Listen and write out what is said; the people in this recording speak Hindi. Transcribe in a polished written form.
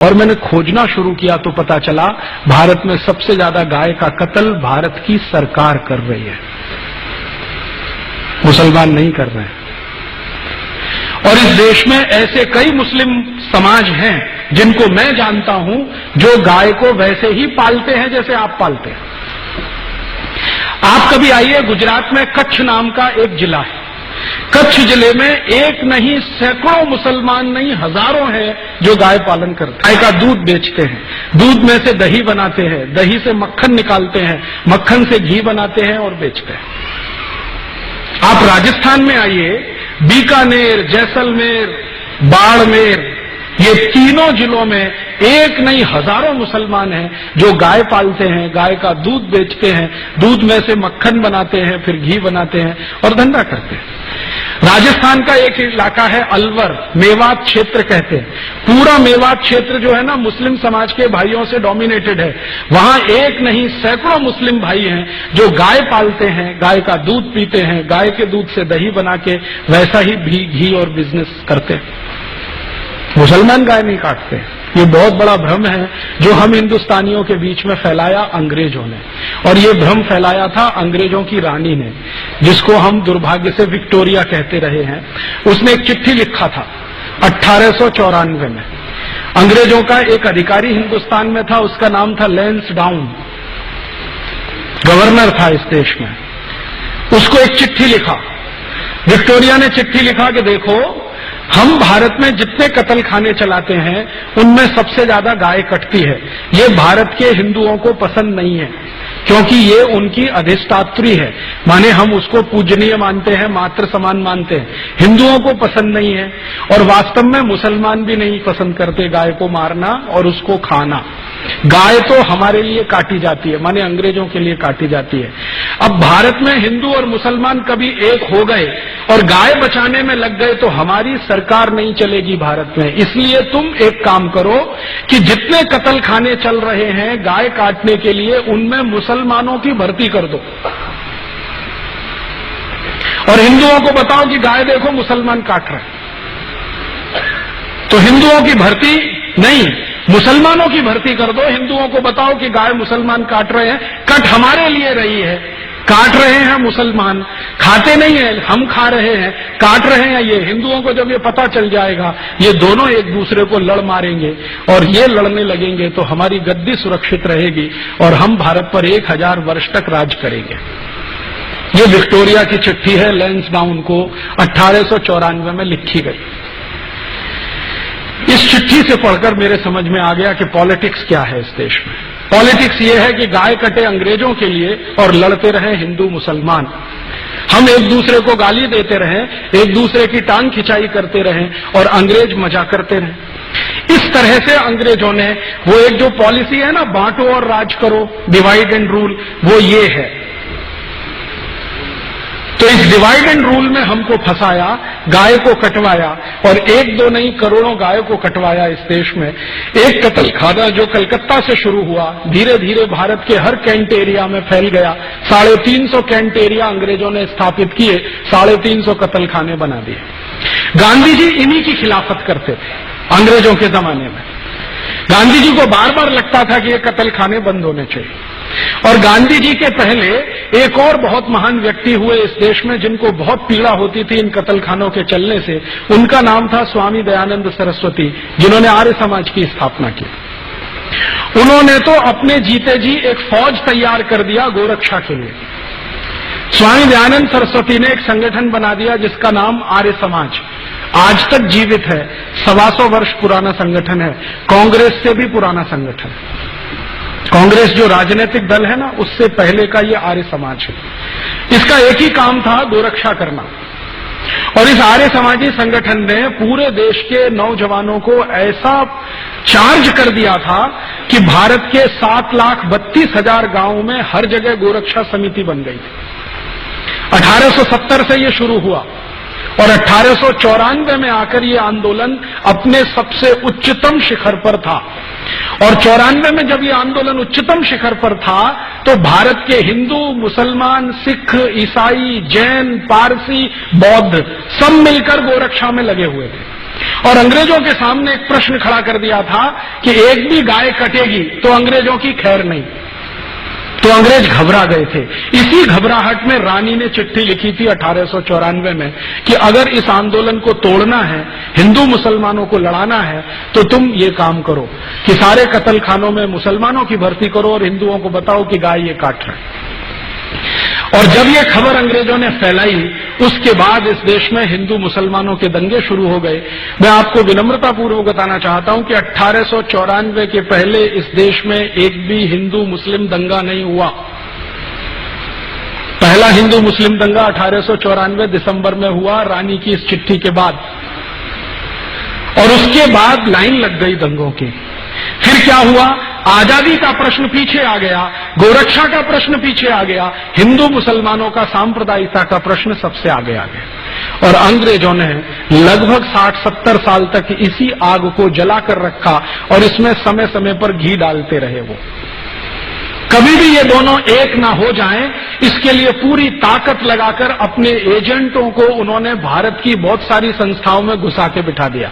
और मैंने खोजना शुरू किया तो पता चला भारत में सबसे ज्यादा गाय का कत्ल भारत की सरकार कर रही है, मुसलमान नहीं कर रहे हैं। और इस देश में ऐसे कई मुस्लिम समाज हैं जिनको मैं जानता हूं जो गाय को वैसे ही पालते हैं जैसे आप पालते हैं। आप कभी आइए, गुजरात में कच्छ नाम का एक जिला है। कच्छ जिले में एक नहीं सैकड़ों मुसलमान नहीं हजारों हैं जो गाय पालन करते हैं। गाय का दूध बेचते हैं, दूध में से दही बनाते हैं, दही से मक्खन निकालते हैं, मक्खन से घी बनाते हैं और बेचते हैं। आप राजस्थान में आइए, बीकानेर, जैसलमेर, बाड़मेर, ये तीनों जिलों में एक नहीं हजारों मुसलमान हैं जो गाय पालते हैं, गाय का दूध बेचते हैं, दूध में से मक्खन बनाते हैं, फिर घी बनाते हैं और धंधा करते हैं। राजस्थान का एक इलाका है अलवर, मेवात क्षेत्र कहते हैं। पूरा मेवात क्षेत्र जो है ना मुस्लिम समाज के भाइयों से डोमिनेटेड है। वहां एक नहीं सैकड़ों मुस्लिम भाई हैं जो गाय पालते हैं, गाय का दूध पीते हैं, गाय के दूध से दही बना के वैसा ही घी और बिजनेस करते हैं। मुसलमान गाय नहीं काटते। ये बहुत बड़ा भ्रम है जो हम हिंदुस्तानियों के बीच में फैलाया अंग्रेजों ने, और ये भ्रम फैलाया था अंग्रेजों की रानी ने, जिसको हम दुर्भाग्य से विक्टोरिया कहते रहे हैं। उसने एक चिट्ठी लिखा था 1894 में। अंग्रेजों का एक अधिकारी हिंदुस्तान में था, उसका नाम था लैंसडाउन, गवर्नर था इस देश में। उसको एक चिट्ठी लिखा, विक्टोरिया ने चिट्ठी लिखा कि देखो, हम भारत में जितने कत्ल खाने चलाते हैं उनमें सबसे ज्यादा गाय कटती है। ये भारत के हिंदुओं को पसंद नहीं है क्योंकि ये उनकी अधिष्ठात्री है, माने हम उसको पूजनीय मानते हैं, मातृ समान मानते हैं। हिंदुओं को पसंद नहीं है और वास्तव में मुसलमान भी नहीं पसंद करते गाय को मारना और उसको खाना। गाय तो हमारे लिए काटी जाती है, माने अंग्रेजों के लिए काटी जाती है। अब भारत में हिंदू और मुसलमान कभी एक हो गए और गाय बचाने में लग गए तो हमारी सरकार नहीं चलेगी भारत में। इसलिए तुम एक काम करो कि जितने कत्ल खाने चल रहे हैं गाय काटने के लिए, उनमें मुसलमानों की भर्ती कर दो और हिंदुओं को बताओ कि गाय देखो मुसलमान काट रहे हैं। तो हिंदुओं की भर्ती नहीं, मुसलमानों की भर्ती कर दो। हिंदुओं को बताओ कि गाय मुसलमान काट रहे हैं, कट हमारे लिए रही है, काट रहे हैं मुसलमान, खाते नहीं है, हम खा रहे हैं, काट रहे हैं ये। हिंदुओं को जब ये पता चल जाएगा, ये दोनों एक दूसरे को लड़ मारेंगे और ये लड़ने लगेंगे तो हमारी गद्दी सुरक्षित रहेगी और हम भारत पर 1000 वर्ष तक राज करेंगे। ये विक्टोरिया की चिट्ठी है, लैंसडाउन को 1894 में लिखी गई। इस चिट्ठी से पढ़कर मेरे समझ में आ गया कि पॉलिटिक्स क्या है इस देश में। पॉलिटिक्स ये है कि गाय कटे अंग्रेजों के लिए और लड़ते रहे हिंदू मुसलमान। हम एक दूसरे को गाली देते रहे, एक दूसरे की टांग खिंचाई करते रहे और अंग्रेज मजा करते रहे। इस तरह से अंग्रेजों ने वो एक जो पॉलिसी है ना, बांटो और राज करो, डिवाइड एंड रूल, वो ये है। तो इस डिवाइड एंड रूल में हमको फंसाया, गाय को कटवाया और एक दो नहीं करोड़ों गाय को कटवाया इस देश में। एक कत्ल खाना जो कलकत्ता से शुरू हुआ, धीरे धीरे भारत के हर कैंट एरिया में फैल गया। 350 कैंट एरिया अंग्रेजों ने स्थापित किए, 350 कत्ल खाने बना दिए। गांधी जी इन्हीं की खिलाफत करते थे अंग्रेजों के जमाने में। गांधी जी को बार बार लगता था कि ये कत्ल खाने बंद होने चाहिए। और गांधी जी के पहले एक और बहुत महान व्यक्ति हुए इस देश में जिनको बहुत पीड़ा होती थी इन कत्ल खानों के चलने से। उनका नाम था स्वामी दयानंद सरस्वती, जिन्होंने आर्य समाज की स्थापना की। उन्होंने तो अपने जीते जी एक फौज तैयार कर दिया गोरक्षा के लिए। स्वामी दयानंद सरस्वती ने एक संगठन बना दिया जिसका नाम आर्य समाज, आज तक जीवित है। 125 वर्ष पुराना संगठन है, कांग्रेस से भी पुराना संगठन। कांग्रेस जो राजनीतिक दल है ना, उससे पहले का ये आर्य समाज है। इसका एक ही काम था, गोरक्षा करना। और इस आर्य समाजी संगठन ने पूरे देश के नौजवानों को ऐसा चार्ज कर दिया था कि भारत के 7,32,000 गांवों में हर जगह गोरक्षा समिति बन गई थी। 1870 से ये शुरू हुआ और 1894 में आकर ये आंदोलन अपने सबसे उच्चतम शिखर पर था। और 94 में जब ये आंदोलन उच्चतम शिखर पर था तो भारत के हिंदू, मुसलमान, सिख, ईसाई, जैन, पारसी, बौद्ध सब मिलकर गोरक्षा में लगे हुए थे। और अंग्रेजों के सामने एक प्रश्न खड़ा कर दिया था कि एक भी गाय कटेगी तो अंग्रेजों की खैर नहीं। तो अंग्रेज घबरा गए थे। इसी घबराहट में रानी ने चिट्ठी लिखी थी 1894 में कि अगर इस आंदोलन को तोड़ना है, हिंदू मुसलमानों को लड़ाना है, तो तुम ये काम करो कि सारे कत्ल खानों में मुसलमानों की भर्ती करो और हिंदुओं को बताओ कि गाय ये काट रहे। और जब ये खबर अंग्रेजों ने फैलाई, उसके बाद इस देश में हिंदू मुसलमानों के दंगे शुरू हो गए। मैं आपको विनम्रतापूर्वक बताना चाहता हूं कि 1894 के पहले इस देश में एक भी हिंदू मुस्लिम दंगा नहीं हुआ। पहला हिंदू मुस्लिम दंगा 1894 दिसंबर में हुआ, रानी की इस चिट्ठी के बाद। और उसके बाद लाइन लग गई दंगों की। फिर क्या हुआ? आजादी का प्रश्न पीछे आ गया, गोरक्षा का प्रश्न पीछे आ गया, हिंदू मुसलमानों का सांप्रदायिकता का प्रश्न सबसे आगे आ गया। और अंग्रेजों ने लगभग 60-70 साल तक इसी आग को जलाकर रखा और इसमें समय समय पर घी डालते रहे। वो कभी भी ये दोनों एक ना हो जाएं, इसके लिए पूरी ताकत लगाकर अपने एजेंटों को उन्होंने भारत की बहुत सारी संस्थाओं में घुसा के बिठा दिया।